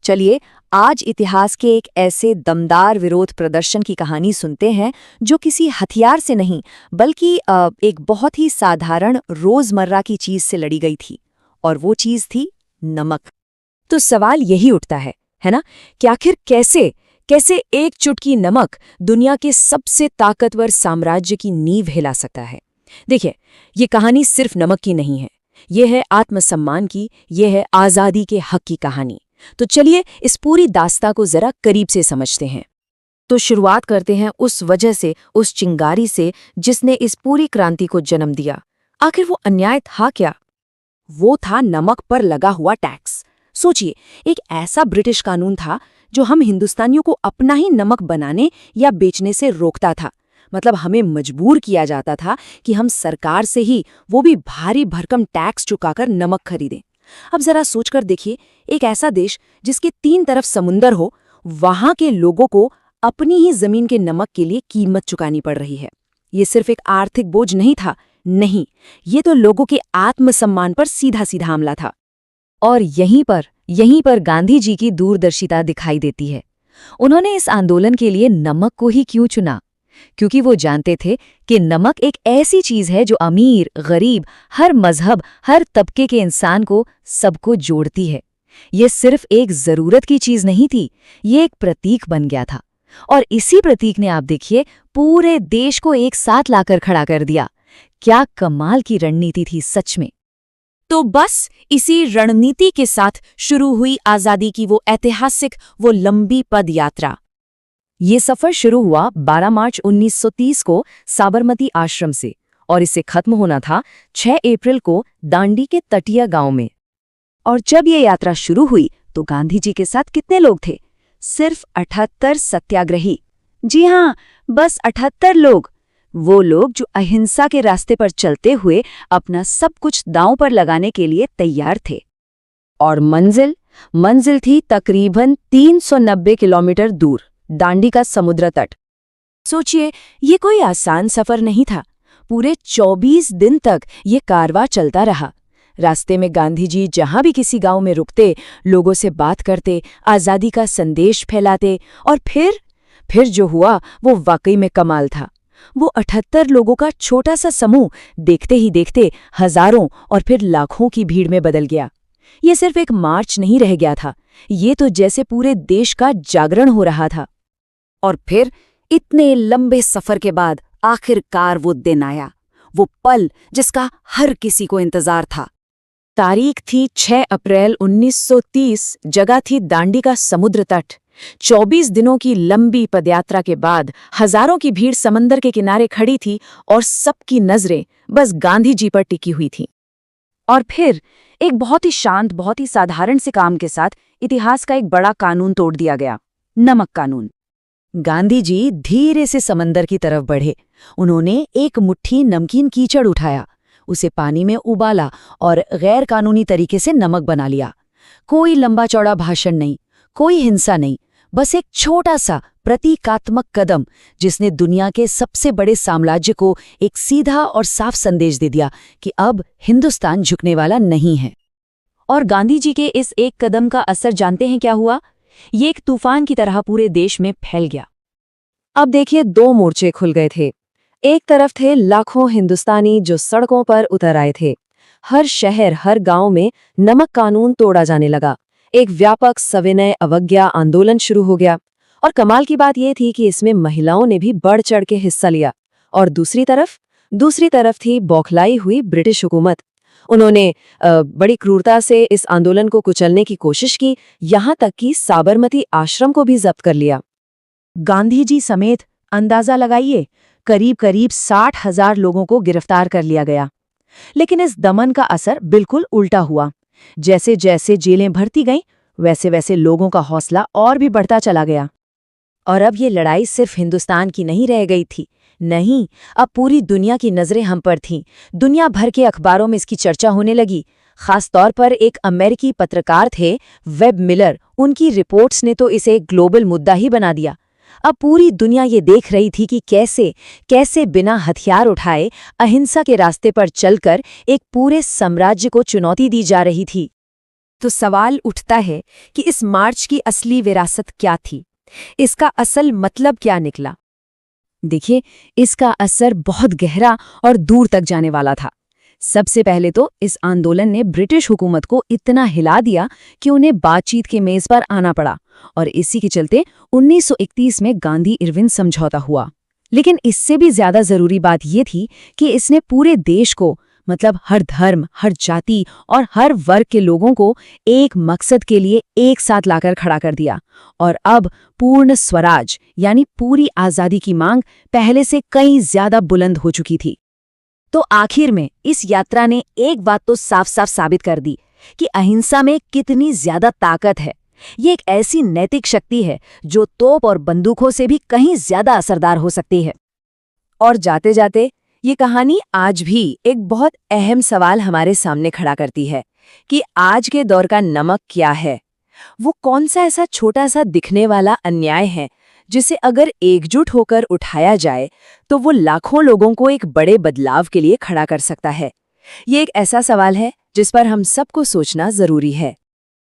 चलिए आज इतिहास के एक ऐसे दमदार विरोध प्रदर्शन की कहानी सुनते हैं जो किसी हथियार से नहीं बल्कि एक बहुत ही साधारण रोजमर्रा की चीज से लड़ी गई थी, और वो चीज थी नमक। तो सवाल यही उठता है ना, कि आखिर कैसे कैसे एक चुटकी नमक दुनिया के सबसे ताकतवर साम्राज्य की नींव हिला सकता है। देखिए, ये कहानी सिर्फ नमक की नहीं है, ये है आत्मसम्मान की, ये है आज़ादी के हक की कहानी। तो चलिए इस पूरी दास्तां को जरा करीब से समझते हैं। तो शुरुआत करते हैं उस वजह से, उस चिंगारी से जिसने इस पूरी क्रांति को जन्म दिया। आखिर वो अन्याय था क्या? वो था नमक पर लगा हुआ टैक्स। सोचिए, एक ऐसा ब्रिटिश कानून था जो हम हिंदुस्तानियों को अपना ही नमक बनाने या बेचने से रोकता था। मतलब हमें मजबूर किया जाता था कि हम सरकार से ही, वो भी भारी भरकम टैक्स चुकाकर नमक खरीदें। अब जरा सोचकर देखिए, एक ऐसा देश जिसके 3 तरफ समुंदर हो, वहां के लोगों को अपनी ही जमीन के नमक के लिए कीमत चुकानी पड़ रही है। ये सिर्फ एक आर्थिक बोझ नहीं था, नहीं, ये तो लोगों के आत्मसम्मान पर सीधा सीधा हमला था। और यहीं पर गांधी जी की दूरदर्शिता दिखाई देती है। उन्होंने इस आंदोलन के लिए नमक को ही क्यों चुना? क्योंकि वो जानते थे कि नमक एक ऐसी चीज है जो अमीर, गरीब, हर मजहब, हर तबके के इंसान को, सबको जोड़ती है। ये सिर्फ एक जरूरत की चीज नहीं थी, ये एक प्रतीक बन गया था। और इसी प्रतीक ने, आप देखिए, पूरे देश को एक साथ लाकर खड़ा कर दिया। क्या कमाल की रणनीति थी सच में। तो बस इसी रणनीति के साथ शुरू हुई आजादी की वो ऐतिहासिक, वो लंबी पद यात्रा। ये सफर शुरू हुआ 12 मार्च 1930 को साबरमती आश्रम से, और इसे खत्म होना था 6 अप्रैल को दांडी के तटिया गांव में। और जब ये यात्रा शुरू हुई तो गांधी जी के साथ कितने लोग थे? सिर्फ 78 सत्याग्रही। जी हाँ, बस 78 लोग। वो लोग जो अहिंसा के रास्ते पर चलते हुए अपना सब कुछ दांव पर लगाने के लिए तैयार थे। और मंजिल थी तकरीबन 390 किलोमीटर दूर, दांडी का समुद्र तट। सोचिए, ये कोई आसान सफर नहीं था। पूरे 24 दिन तक ये कारवां चलता रहा। रास्ते में गांधी जी जहां भी किसी गांव में रुकते, लोगों से बात करते, आजादी का संदेश फैलाते। और फिर जो हुआ वो वाकई में कमाल था। वो 78 लोगों का छोटा सा समूह देखते ही देखते हजारों और फिर लाखों की भीड़ में बदल गया। ये सिर्फ एक मार्च नहीं रह गया था, ये तो जैसे पूरे देश का जागरण हो रहा था। और फिर इतने लंबे सफर के बाद आखिरकार वो दिन आया, वो पल जिसका हर किसी को इंतजार था। तारीख थी 6 अप्रैल 1930, जगह थी दांडी का समुद्र तट। 24 दिनों की लंबी पदयात्रा के बाद हजारों की भीड़ समंदर के किनारे खड़ी थी और सबकी नजरें बस गांधी जी पर टिकी हुई थीं। और फिर एक बहुत ही शांत, बहुत ही साधारण से काम के साथ इतिहास का एक बड़ा कानून तोड़ दिया गया, नमक कानून। गांधी जी धीरे से समंदर की तरफ बढ़े। उन्होंने एक मुट्ठी नमकीन कीचड़ उठाया, उसे पानी में उबाला और गैर कानूनी तरीके से नमक बना लिया। कोई लंबा चौड़ा भाषण नहीं, कोई हिंसा नहीं, बस एक छोटा सा प्रतीकात्मक कदम जिसने दुनिया के सबसे बड़े साम्राज्य को एक सीधा और साफ संदेश दे दिया कि अब हिंदुस्तान झुकने वाला नहीं है। और गांधी जी के इस एक कदम का असर जानते हैं क्या हुआ? ये एक तूफान की तरह पूरे देश में फैल गया। अब देखिए, 2 मोर्चे खुल गए थे। एक तरफ थे लाखों हिंदुस्तानी जो सड़कों पर उतर आए थे। हर शहर, हर गांव में नमक कानून तोड़ा जाने लगा। एक व्यापक सविनय अवज्ञा आंदोलन शुरू हो गया। और कमाल की बात यह थी कि इसमें महिलाओं ने भी बढ़ चढ़ के हिस्सा लिया। और दूसरी तरफ थी बौखलाई हुई ब्रिटिश हुकूमत। उन्होंने बड़ी क्रूरता से इस आंदोलन को कुचलने की कोशिश की, यहां तक कि साबरमती आश्रम को भी जब्त कर लिया। गांधी जी समेत अंदाजा लगाइए, करीब 60,000 लोगों को गिरफ्तार कर लिया गया। लेकिन इस दमन का असर बिल्कुल उल्टा हुआ। जैसे जैसे जेलें भरती गईं, वैसे वैसे लोगों का हौसला और भी बढ़ता चला गया। और अब ये लड़ाई सिर्फ हिंदुस्तान की नहीं रह गई थी, नहीं, अब पूरी दुनिया की नजरें हम पर थीं। दुनिया भर के अखबारों में इसकी चर्चा होने लगी। खास तौर पर एक अमेरिकी पत्रकार थे, वेब मिलर, उनकी रिपोर्ट्स ने तो इसे एक ग्लोबल मुद्दा ही बना दिया। अब पूरी दुनिया ये देख रही थी कि कैसे बिना हथियार उठाए अहिंसा के रास्ते पर चलकर एक पूरे साम्राज्य को चुनौती दी जा रही थी। तो सवाल उठता है कि इस मार्च की असली विरासत क्या थी? इसका असल मतलब क्या निकला? देखिए, इसका असर बहुत गहरा और दूर तक जाने वाला था। सबसे पहले तो इस आंदोलन ने ब्रिटिश हुकूमत को इतना हिला दिया कि उन्हें बातचीत के मेज पर आना पड़ा और इसी के चलते 1931 में गांधी-इरविन समझौता हुआ। लेकिन इससे भी ज्यादा जरूरी बात यह थी कि इसने पूरे देश को, मतलब हर धर्म, हर जाति और हर वर्ग के लोगों को एक मकसद के लिए एक साथ लाकर खड़ा कर दिया। और अब पूर्ण स्वराज यानी पूरी आज़ादी की मांग पहले से कई ज्यादा बुलंद हो चुकी थी। तो आखिर में इस यात्रा ने एक बात तो साफ साफ साबित कर दी कि अहिंसा में कितनी ज्यादा ताकत है। ये एक ऐसी नैतिक शक्ति है जो तोप और बंदूकों से भी कहीं ज्यादा असरदार हो सकती है। और जाते जाते ये कहानी आज भी एक बहुत अहम सवाल हमारे सामने खड़ा करती है कि आज के दौर का नमक क्या है? वो कौन सा ऐसा छोटा सा दिखने वाला अन्याय है जिसे अगर एकजुट होकर उठाया जाए तो वो लाखों लोगों को एक बड़े बदलाव के लिए खड़ा कर सकता है? ये एक ऐसा सवाल है जिस पर हम सबको सोचना जरूरी है।